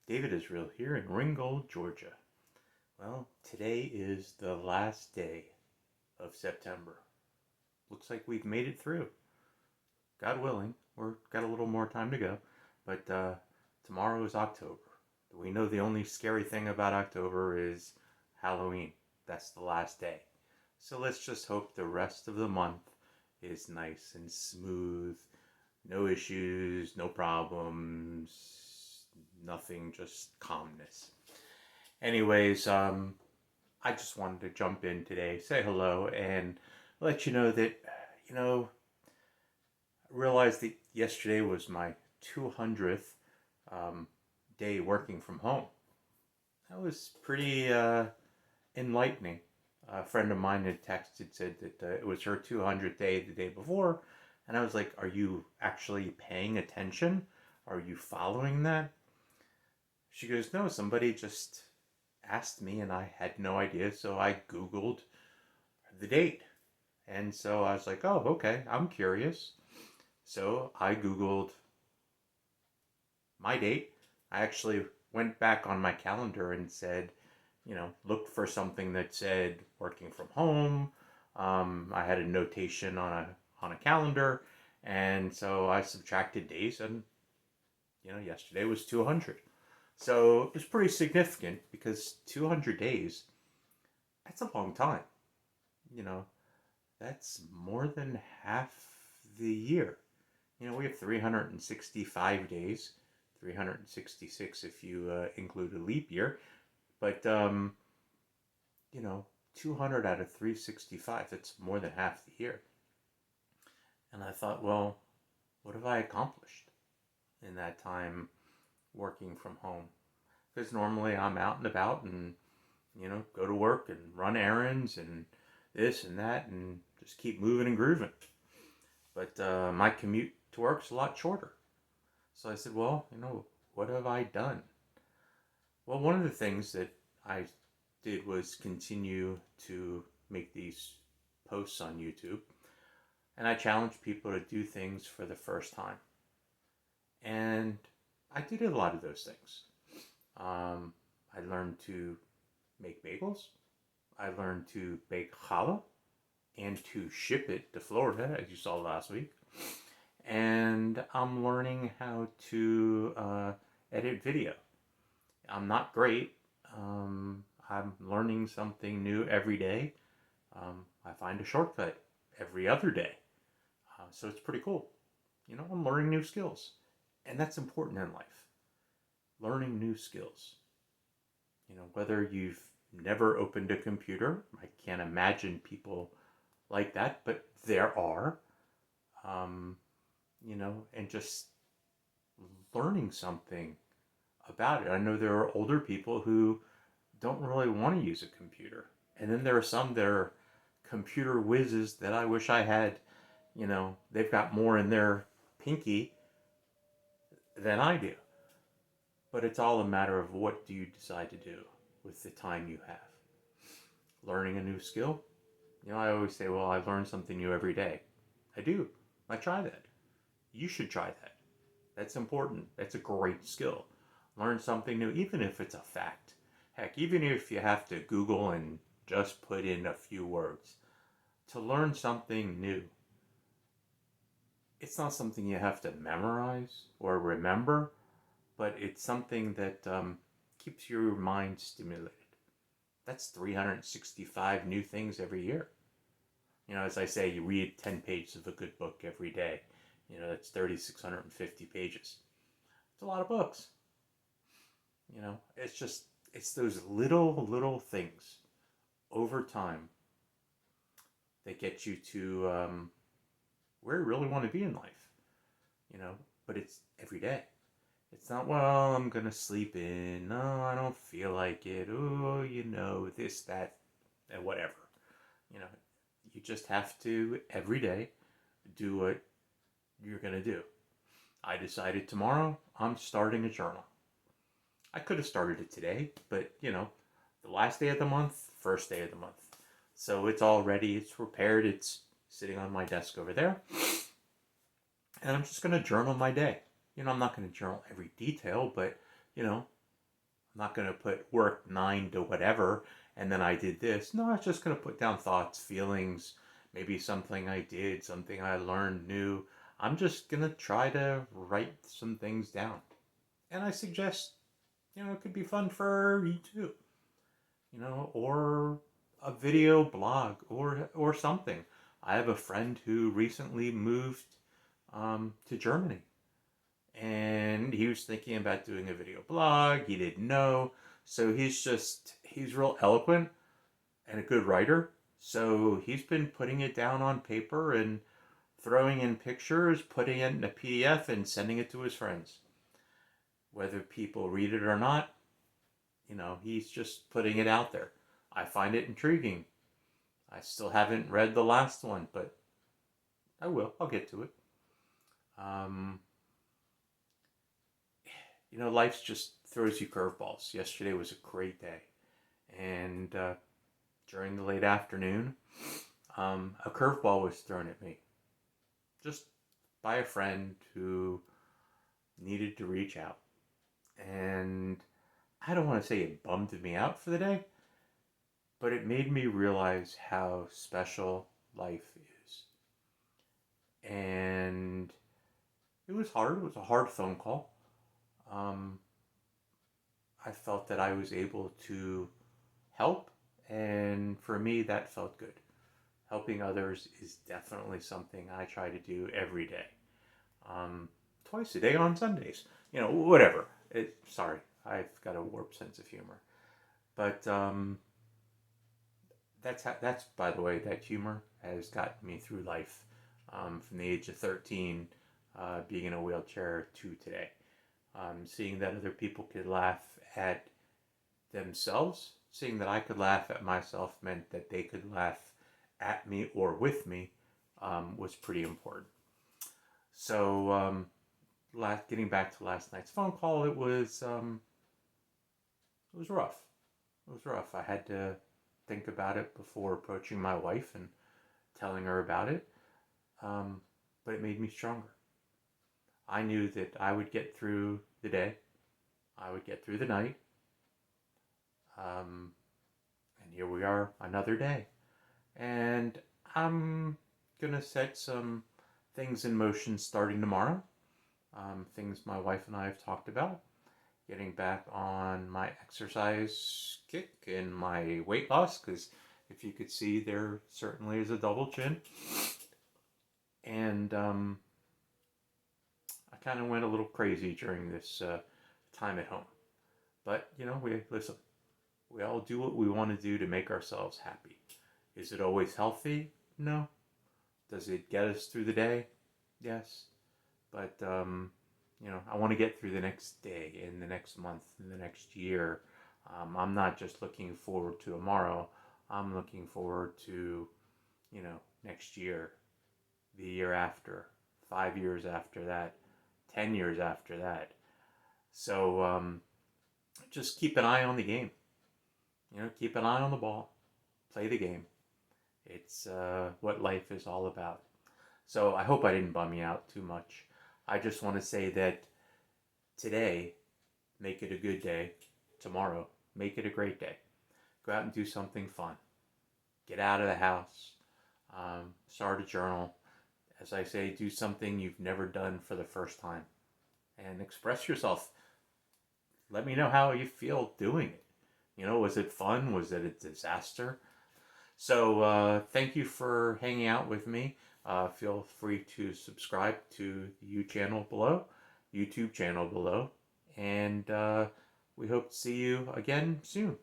David Israel here in Ringgold, Georgia. Well, today is the last day of September. Looks like we've made it through. God willing, we've got a little more time to go, but tomorrow is October. We know the only scary thing about October is Halloween. That's the last day. So let's just hope the rest of the month is nice and smooth. No issues, no problems, nothing, just calmness. Anyways, I just wanted to jump in today, say hello, and let you know that, I realized that yesterday was my 200th um, day working from home. That was pretty enlightening. A friend of mine had texted, said that it was her 200th day the day before, and I was like, are you actually paying attention? Are you following that? She goes, no, somebody just asked me and I had no idea, so I Googled the date. And so I was like, oh, okay, I'm curious. So I Googled my date. I actually went back on my calendar and said, looked for something that said working from home. I had a notation on a calendar, and so I subtracted days, and yesterday was 200. So it was pretty significant because 200 days, that's a long time. You know, that's more than half the year. We have 365 days, 366 if you include a leap year. But, 200 out of 365, that's more than half the year. And I thought, well, what have I accomplished in that time working from home? Because normally I'm out and about and, go to work and run errands and this and that and just keep moving and grooving. But my commute to work's a lot shorter. So I said, well, what have I done? Well, one of the things that I did was continue to make these posts on YouTube. And I challenged people to do things for the first time. And I did a lot of those things. I learned to make bagels. I learned to bake challah and to ship it to Florida, as you saw last week. And I'm learning how to edit video. I'm not great. I'm learning something new every day. I find a shortcut every other day. So it's pretty cool. I'm learning new skills. And that's important in life. Learning new skills. Whether you've never opened a computer, I can't imagine people like that, but there are. Um, and just learning something about it. I know there are older people who don't really want to use a computer. And then there are some that are computer whizzes that I wish I had. They've got more in their pinky than I do. But it's all a matter of what do you decide to do with the time you have. Learning a new skill. I always say, well, I learn something new every day. I do. I try that. You should try that. That's important. That's a great skill. Learn something new, even if it's a fact. Heck, even if you have to Google and just put in a few words. To learn something new, it's not something you have to memorize or remember, but it's something that keeps your mind stimulated. That's 365 new things every year. As I say, you read 10 pages of a good book every day. That's 3,650 pages. It's a lot of books. It's those little things over time that get you to where you really want to be in life. You know, but it's every day. It's not, well, I'm going to sleep in. No, I don't feel like it. Oh, this, that, and whatever. You know, you just have to, every day, do what you're going to do. I decided tomorrow I'm starting a journal. I could have started it today, but, the last day of the month, first day of the month. So it's all ready, it's prepared, it's sitting on my desk over there. And I'm just going to journal my day. I'm not going to journal every detail, but, I'm not going to put work 9 to whatever and then I did this. No, I was just going to put down thoughts, feelings, maybe something I did, something I learned new. I'm just going to try to write some things down. And I suggest, it could be fun for you too, or a video blog or something. I have a friend who recently moved to Germany, and he was thinking about doing a video blog. He didn't know, so he's real eloquent and a good writer. So he's been putting it down on paper and throwing in pictures, putting it in a PDF, and sending it to his friends. Whether people read it or not, he's just putting it out there. I find it intriguing. I still haven't read the last one, but I will. I'll get to it. Life just throws you curveballs. Yesterday was a great day. And during the late afternoon, a curveball was thrown at me. Just by a friend who needed to reach out. And I don't want to say it bummed me out for the day, but it made me realize how special life is. And it was hard. It was a hard phone call. I felt that I was able to help, and for me, that felt good. Helping others is definitely something I try to do every day. Twice a day on Sundays. Whatever. Sorry, I've got a warped sense of humor. But that's by the way, that humor has gotten me through life from the age of 13, being in a wheelchair, to today. Seeing that other people could laugh at themselves, seeing that I could laugh at myself meant that they could laugh at me or with me, was pretty important. So, getting back to last night's phone call, it was rough. It was rough. I had to think about it before approaching my wife and telling her about it, but it made me stronger. I knew that I would get through the day. I would get through the night. And here we are, another day. And I'm going to set some things in motion starting tomorrow. Things my wife and I have talked about. Getting back on my exercise kick and my weight loss, because if you could see, there certainly is a double chin. And I kind of went a little crazy during this time at home. But, we all do what we want to do to make ourselves happy. Is it always healthy? No. Does it get us through the day? Yes. But, I want to get through the next day, and the next month, and the next year. I'm not just looking forward to tomorrow. I'm looking forward to, next year, the year after, 5 years after that, 10 years after that. So, just keep an eye on the game. Keep an eye on the ball. Play the game. It's what life is all about. So I hope I didn't bum you out too much. I just want to say that today, make it a good day. Tomorrow, make it a great day. Go out and do something fun. Get out of the house. Start a journal. As I say, do something you've never done for the first time. And express yourself. Let me know how you feel doing it. Was it fun? Was it a disaster? So thank you for hanging out with me. Feel free to subscribe to the YouTube channel below. And we hope to see you again soon.